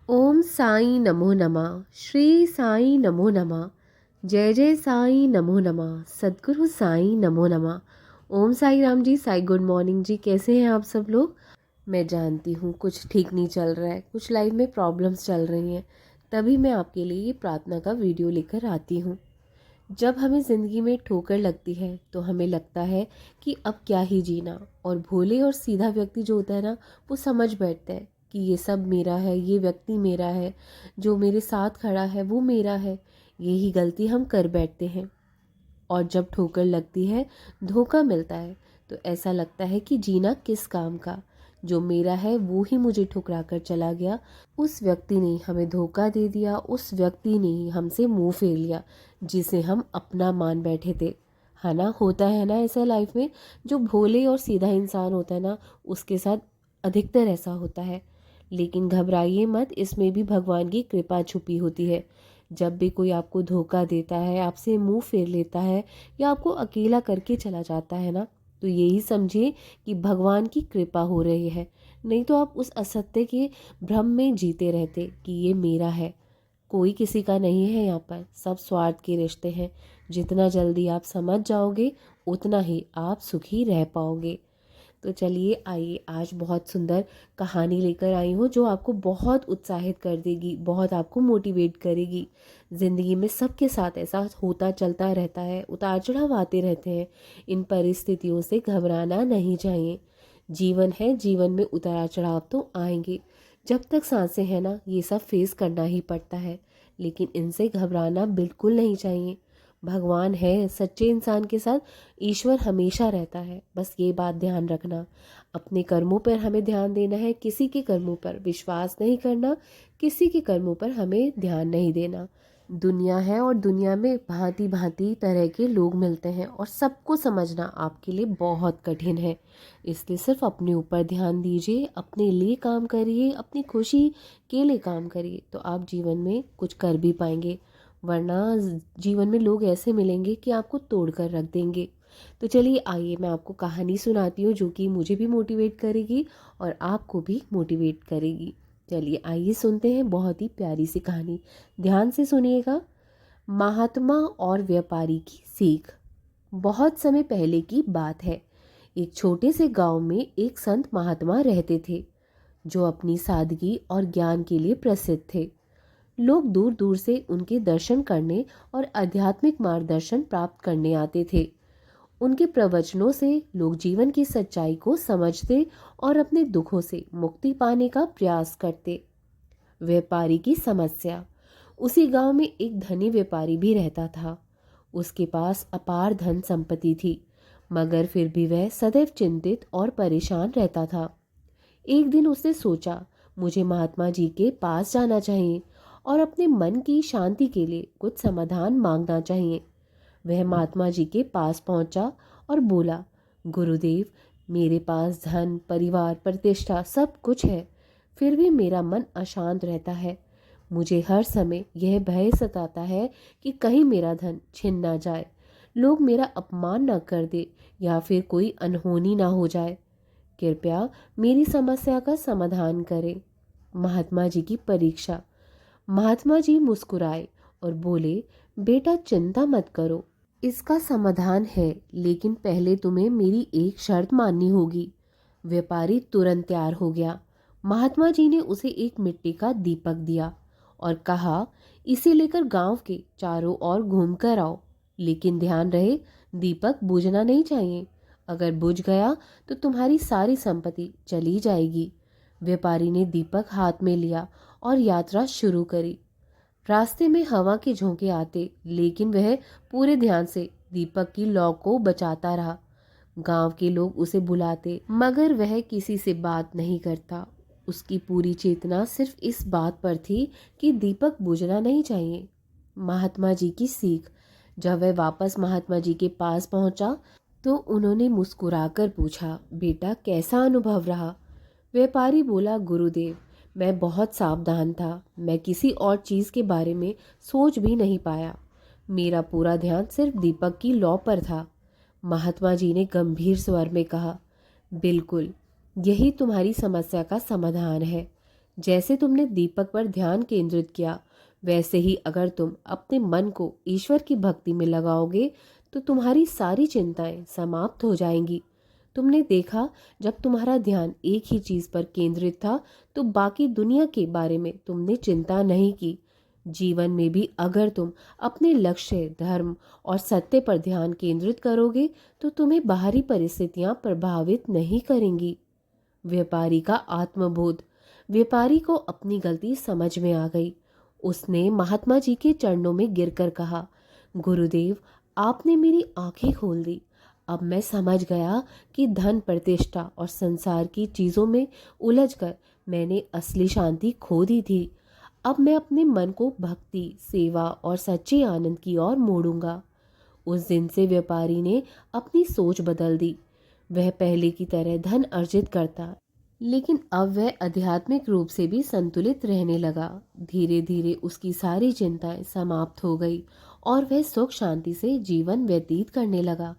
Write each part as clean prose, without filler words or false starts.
ओम साई नमो नमः। श्री साई नमो नमः। जय जय साई नमो नमः। सद्गुरु साई नमो नमः। ओम साई राम जी। साई गुड मॉर्निंग जी। कैसे हैं आप सब लोग? मैं जानती हूँ कुछ ठीक नहीं चल रहा है, कुछ लाइफ में प्रॉब्लम्स चल रही हैं, तभी मैं आपके लिए ये प्रार्थना का वीडियो लेकर आती हूँ। जब हमें ज़िंदगी में ठोकर लगती है तो हमें लगता है कि अब क्या ही जीना, और भोले और सीधा व्यक्ति जो होता है ना, वो समझ बैठता है कि ये सब मेरा है, ये व्यक्ति मेरा है, जो मेरे साथ खड़ा है वो मेरा है। यही गलती हम कर बैठते हैं। और जब ठोकर लगती है, धोखा मिलता है, तो ऐसा लगता है कि जीना किस काम का। जो मेरा है वो ही मुझे ठुकरा कर चला गया। उस व्यक्ति ने हमें धोखा दे दिया, उस व्यक्ति ने ही हमसे मुंह फेर लिया जिसे हम अपना मान बैठे थे। है ना, होता है ना ऐसा लाइफ में। जो भोले और सीधा इंसान होता है ना, उसके साथ अधिकतर ऐसा होता है। लेकिन घबराइए मत, इसमें भी भगवान की कृपा छुपी होती है। जब भी कोई आपको धोखा देता है, आपसे मुंह फेर लेता है, या आपको अकेला करके चला जाता है ना, तो यही समझिए कि भगवान की कृपा हो रही है। नहीं तो आप उस असत्य के भ्रम में जीते रहते कि ये मेरा है। कोई किसी का नहीं है यहाँ पर, सब स्वार्थ के रिश्ते हैं। जितना जल्दी आप समझ जाओगे, उतना ही आप सुखी रह पाओगे। तो चलिए आइए, आज बहुत सुंदर कहानी लेकर आई हूँ जो आपको बहुत उत्साहित कर देगी, बहुत आपको मोटिवेट करेगी। ज़िंदगी में सबके साथ ऐसा होता चलता रहता है, उतार चढ़ाव आते रहते हैं। इन परिस्थितियों से घबराना नहीं चाहिए। जीवन है, जीवन में उतार चढ़ाव तो आएंगे। जब तक सांसें हैं ना, ये सब फेस करना ही पड़ता है। लेकिन इनसे घबराना बिल्कुल नहीं चाहिए। भगवान है, सच्चे इंसान के साथ ईश्वर हमेशा रहता है। बस ये बात ध्यान रखना, अपने कर्मों पर हमें ध्यान देना है, किसी के कर्मों पर विश्वास नहीं करना, किसी के कर्मों पर हमें ध्यान नहीं देना। दुनिया है और दुनिया में भांति भांति तरह के लोग मिलते हैं, और सबको समझना आपके लिए बहुत कठिन है। इसलिए सिर्फ अपने ऊपर ध्यान दीजिए, अपने लिए काम करिए, अपनी खुशी के लिए काम करिए, तो आप जीवन में कुछ कर भी पाएंगे। वरना जीवन में लोग ऐसे मिलेंगे कि आपको तोड़ कर रख देंगे। तो चलिए आइए, मैं आपको कहानी सुनाती हूँ जो कि मुझे भी मोटिवेट करेगी और आपको भी मोटिवेट करेगी। चलिए आइए सुनते हैं बहुत ही प्यारी सी कहानी। ध्यान से सुनिएगा। महात्मा और व्यापारी की सीख। बहुत समय पहले की बात है। एक छोटे से गांव में एक संत महात्मा रहते थे, जो अपनी सादगी और ज्ञान के लिए प्रसिद्ध थे। लोग दूर दूर से उनके दर्शन करने और आध्यात्मिक मार्गदर्शन प्राप्त करने आते थे। उनके प्रवचनों से लोग जीवन की सच्चाई को समझते और अपने दुखों से मुक्ति पाने का प्रयास करते। व्यापारी की समस्या। उसी गांव में एक धनी व्यापारी भी रहता था। उसके पास अपार धन संपत्ति थी, मगर फिर भी वह सदैव चिंतित और परेशान रहता था। एक दिन उसने सोचा, मुझे महात्मा जी के पास जाना चाहिए और अपने मन की शांति के लिए कुछ समाधान मांगना चाहिए। वह महात्मा जी के पास पहुंचा और बोला, गुरुदेव, मेरे पास धन, परिवार, प्रतिष्ठा सब कुछ है, फिर भी मेरा मन अशांत रहता है। मुझे हर समय यह भय सताता है कि कहीं मेरा धन छिन ना जाए, लोग मेरा अपमान ना कर दे, या फिर कोई अनहोनी ना हो जाए। कृपया मेरी समस्या का समाधान करें। महात्मा जी की परीक्षा। महात्मा जी मुस्कुराए और बोले, बेटा चिंता मत करो, इसका समाधान है, लेकिन पहले तुम्हें मेरी एक शर्त माननी होगी। व्यापारी तुरंत तैयार हो गया। महात्मा जी ने उसे एक मिट्टी का दीपक दिया और कहा, इसे लेकर गांव के चारों ओर घूम कर आओ, लेकिन ध्यान रहे दीपक बुझना नहीं चाहिए। अगर बुझ गया तो तुम्हारी सारी संपत्ति चली जाएगी। व्यापारी ने दीपक हाथ में लिया और यात्रा शुरू करी। रास्ते में हवा के झोंके आते, लेकिन वह पूरे ध्यान से दीपक की लौ को बचाता रहा। गांव के लोग उसे बुलाते, मगर वह किसी से बात नहीं करता। उसकी पूरी चेतना सिर्फ इस बात पर थी कि दीपक बुझना नहीं चाहिए। महात्मा जी की सीख। जब वह वापस महात्मा जी के पास पहुंचा तो उन्होंने मुस्कुराकर पूछा, बेटा कैसा अनुभव रहा? व्यापारी बोला, गुरुदेव, मैं बहुत सावधान था, मैं किसी और चीज़ के बारे में सोच भी नहीं पाया। मेरा पूरा ध्यान सिर्फ दीपक की लौ पर था। महात्मा जी ने गंभीर स्वर में कहा, बिल्कुल, यही तुम्हारी समस्या का समाधान है। जैसे तुमने दीपक पर ध्यान केंद्रित किया, वैसे ही अगर तुम अपने मन को ईश्वर की भक्ति में लगाओगे तो तुम्हारी सारी चिंताएं समाप्त हो जाएंगी। तुमने देखा, जब तुम्हारा ध्यान एक ही चीज पर केंद्रित था तो बाकी दुनिया के बारे में तुमने चिंता नहीं की। जीवन में भी अगर तुम अपने लक्ष्य, धर्म और सत्य पर ध्यान केंद्रित करोगे तो तुम्हें बाहरी परिस्थितियां प्रभावित नहीं करेंगी। व्यापारी का आत्मबोध। व्यापारी को अपनी गलती समझ में आ गई। उसने महात्मा जी के चरणों में गिरकर कहा, गुरुदेव, आपने मेरी आंखें खोल दी। अब मैं समझ गया कि धन, प्रतिष्ठा और संसार की चीजों में उलझकर मैंने असली शांति खो दी थी। अब मैं अपने मन को भक्ति, सेवा और सच्चे आनंद की ओर मोड़ूंगा। उस दिन से व्यापारी ने अपनी सोच बदल दी। वह पहले की तरह धन अर्जित करता, लेकिन अब वह आध्यात्मिक रूप से भी संतुलित रहने लगा। धीरे धीरे उसकी सारी चिंताएं समाप्त हो गई और वह सुख शांति से जीवन व्यतीत करने लगा।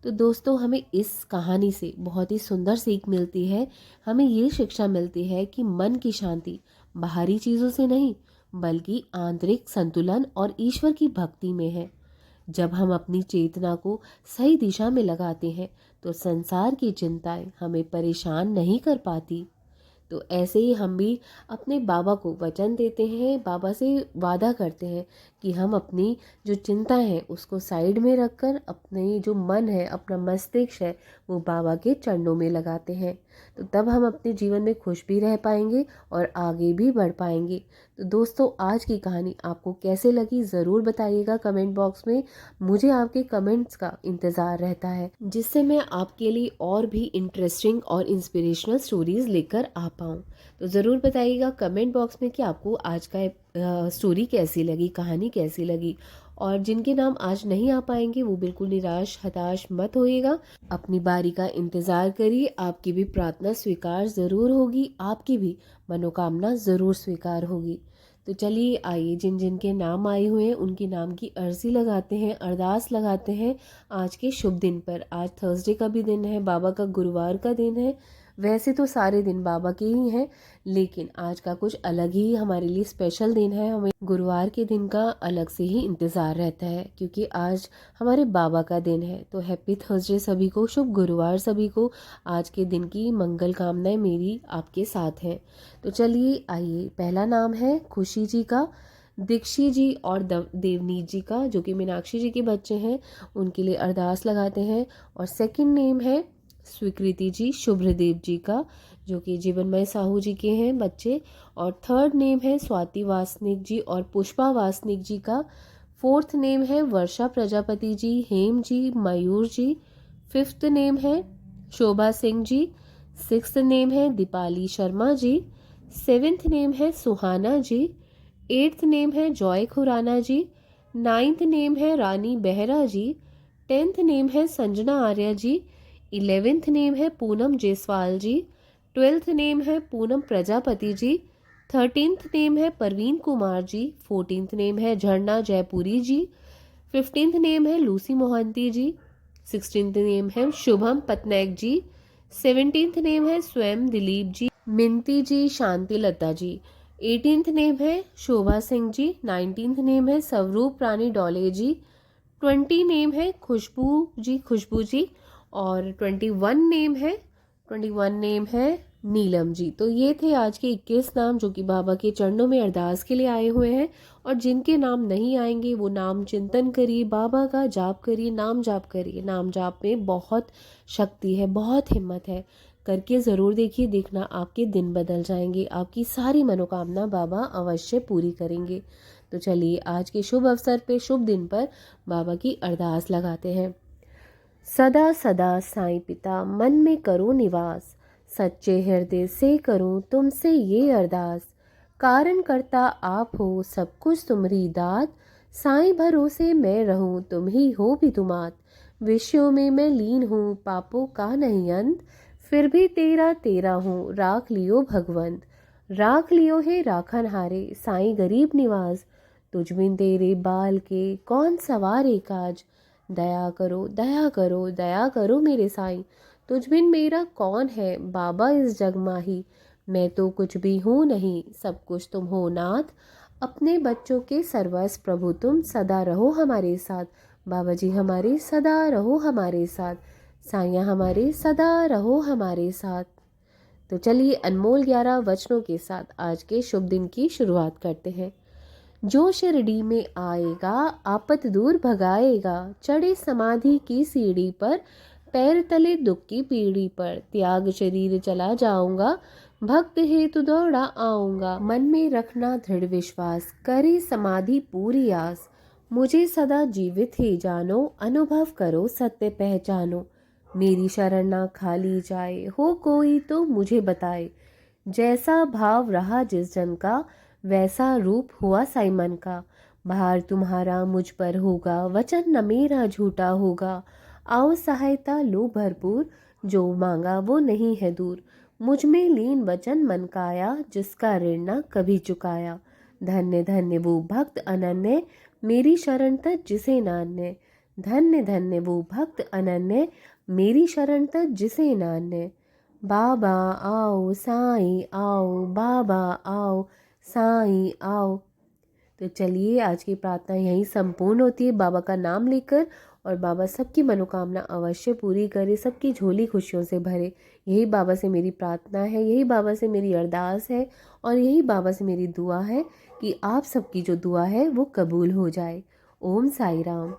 तो दोस्तों, हमें इस कहानी से बहुत ही सुंदर सीख मिलती है। हमें ये शिक्षा मिलती है कि मन की शांति बाहरी चीज़ों से नहीं, बल्कि आंतरिक संतुलन और ईश्वर की भक्ति में है। जब हम अपनी चेतना को सही दिशा में लगाते हैं तो संसार की चिंताएं हमें परेशान नहीं कर पाती। तो ऐसे ही हम भी अपने बाबा को वचन देते हैं, बाबा से वादा करते हैं कि हम अपनी जो चिंता है उसको साइड में रखकर अपने जो मन है, अपना मस्तिष्क है, वो बाबा के चरणों में लगाते हैं। तो तब हम अपने जीवन में खुश भी रह पाएंगे और आगे भी बढ़ पाएंगे। तो दोस्तों, आज की कहानी आपको कैसे लगी ज़रूर बताइएगा कमेंट बॉक्स में। मुझे आपके कमेंट्स का इंतज़ार रहता है, जिससे मैं आपके लिए और भी इंटरेस्टिंग और इंस्पिरेशनल स्टोरीज़ लेकर आ पाऊँ। तो ज़रूर बताइएगा कमेंट बॉक्स में कि आपको आज का स्टोरी कैसी लगी, कहानी कैसी लगी। और जिनके नाम आज नहीं आ पाएंगे वो बिल्कुल निराश हताश मत होइएगा। अपनी बारी का इंतज़ार करिए, आपकी भी प्रार्थना स्वीकार ज़रूर होगी, आपकी भी मनोकामना ज़रूर स्वीकार होगी। तो चलिए, आइए जिन जिन के नाम आए हुए हैं उनके नाम की अर्जी लगाते हैं, अरदास लगाते हैं आज के शुभ दिन पर। आज थर्सडे का भी दिन है, बाबा का गुरुवार का दिन है। वैसे तो सारे दिन बाबा के ही हैं, लेकिन आज का कुछ अलग ही हमारे लिए स्पेशल दिन है। हमें गुरुवार के दिन का अलग से ही इंतज़ार रहता है, क्योंकि आज हमारे बाबा का दिन है। तो हैप्पी थर्सडे सभी को, शुभ गुरुवार सभी को। आज के दिन की मंगल कामनाएं मेरी आपके साथ हैं। तो चलिए आइए, पहला नाम है खुशी जी का, दीक्षी जी और देवनीत जी का, जो कि मीनाक्षी जी के बच्चे हैं, उनके लिए अरदास लगाते हैं। और सेकंड नेम है स्वीकृति जी, शुभ्रदेव जी का, जो कि जीवनमय साहू जी के हैं बच्चे। और थर्ड नेम है स्वाति वासनिक जी और पुष्पा वासनिक जी का। फोर्थ नेम है वर्षा प्रजापति जी, हेम जी, मयूर जी। फिफ्थ नेम है शोभा सिंह जी। सिक्स्थ नेम है दीपाली शर्मा जी। सेवेंथ नेम है सुहाना जी। एट्थ नेम है जॉय खुराना जी। नाइन्थ नेम है रानी बेहरा जी। टेंथ नेम है संजना आर्या जी। 11th नेम है पूनम जायसवाल जी। 12th नेम है पूनम प्रजापति जी। 13th नेम है परवीन कुमार जी। 14th नेम है झरना जयपुरी जी। 15th नेम है लूसी मोहंती जी। 16th नेम है शुभम पटनायक जी। 17th नेम है स्वयं दिलीप जी, मिंती जी, शांति लता जी। 18th नेम है शोभा सिंह जी। 19th नेम है स्वरूप रानी डोले जी। 20 नेम है खुशबू जी। और 21 नेम है नीलम जी। तो ये थे आज के 21 नाम, जो कि बाबा के चरणों में अरदास के लिए आए हुए हैं। और जिनके नाम नहीं आएंगे वो नाम चिंतन करिए, बाबा का जाप करिए, नाम जाप करिए। नाम जाप में बहुत शक्ति है, बहुत हिम्मत है। करके ज़रूर देखिए, देखना आपके दिन बदल जाएंगे, आपकी सारी मनोकामना बाबा अवश्य पूरी करेंगे। तो चलिए, आज के शुभ अवसर पे, शुभ दिन पर बाबा की अरदास लगाते हैं। सदा सदा साईं पिता मन में करो निवास, सच्चे हृदय से करूं तुमसे ये अरदास। कारण करता आप हो, सब कुछ तुम्हारी दात, साईं भरोसे मैं रहूं, तुम ही हो विदुमात। विषयों में मैं लीन हूँ, पापों का नहीं अंत, फिर भी तेरा तेरा हूँ, राख लियो भगवंत। राख लियो है राखन हारे, साईं गरीब निवास, तुझ बिन तेरे बाल के कौन सवारे काज। दया करो दया करो दया करो मेरे साईं, तुझ बिन मेरा कौन है, बाबा इस जग माही। मैं तो कुछ भी हूँ नहीं, सब कुछ तुम हो नाथ। अपने बच्चों के सर्वस्व प्रभु तुम, सदा रहो हमारे साथ। बाबा जी हमारे सदा रहो हमारे साथ। साइयाँ हमारे सदा रहो हमारे साथ। तो चलिए अनमोल 11 वचनों के साथ आज के शुभ दिन की शुरुआत करते हैं। जो शिरडी में आएगा आपत दूर भगाएगा, चढ़े समाधि की सीढ़ी पर, पैर तले दुख की पीढ़ी पर, त्याग शरीर चला जाऊंगा, भक्त हेतु दौड़ा आऊंगा। मन में रखना दृढ़ विश्वास, करे समाधि पूरी आस। मुझे सदा जीवित ही जानो, अनुभव करो सत्य पहचानो। मेरी शरण ना खाली जाए, हो कोई तो मुझे बताए। जैसा भाव रहा जिस जन का, वैसा रूप हुआ साईमन का। भार तुम्हारा मुझ पर होगा, वचन न मेरा झूठा होगा। आओ सहायता लो भरपूर, जो मांगा वो नहीं है दूर। मुझ में लीन वचन मन काया, जिसका ऋण न कभी चुकाया। धन्य धन्य वो भक्त अनन्य, मेरी शरण तज जिसे नान्य। धन्य धन्य वो भक्त अनन्य, मेरी शरण तज जिसे नान्य। बाबा आओ साईं आओ, बाबा आओ साईं आओ। तो चलिए आज की प्रार्थना यहीं संपूर्ण होती है बाबा का नाम लेकर। और बाबा सबकी मनोकामना अवश्य पूरी करे, सबकी झोली खुशियों से भरे। यही बाबा से मेरी प्रार्थना है, यही बाबा से मेरी अरदास है और यही बाबा से मेरी दुआ है कि आप सबकी जो दुआ है वो कबूल हो जाए। ओम साई राम।